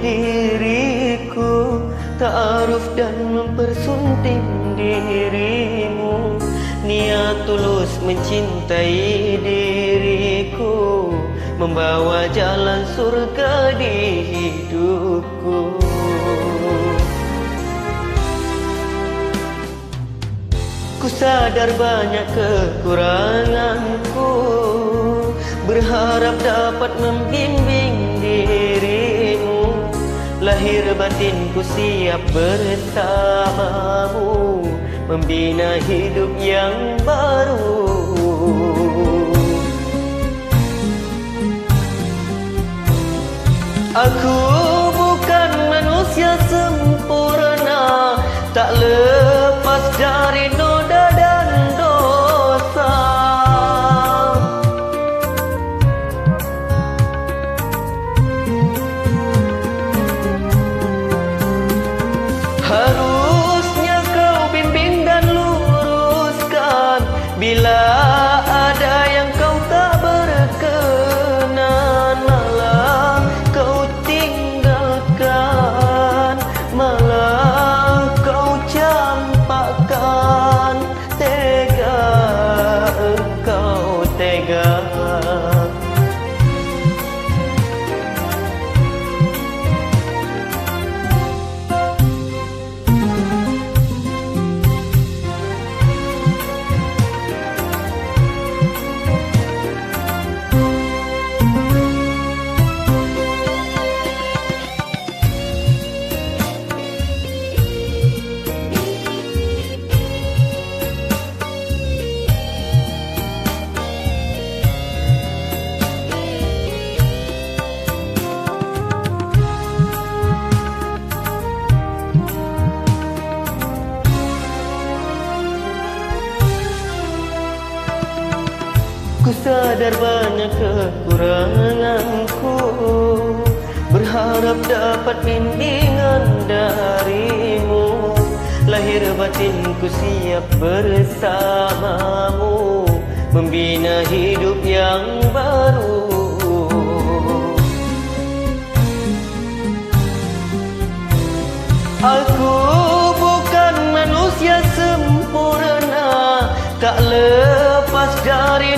diriku, ta'aruf dan mempersunting dirimu. Niat tulus mencintai diriku, membawa jalan surga di hidupku. Ku sadar banyak kekuranganku, berharap dapat membimbing dirimu. Lahir batinku siap bersamamu, membina hidup yang baru. Aku bukan manusia sempurna, tak lepas dari noda dan dosa. Harusnya kau bimbing dan luruskan bila ada yang kau tak berkenan. Malah kau tinggalkan, malah kau campakkan. Tega engkau, tega. Ku sadar banyak kekuranganku, berharap dapat bimbingan darimu. Lahir batinku siap bersamamu, membina hidup yang baru. Aku bukan manusia sempurna, tak lepas dari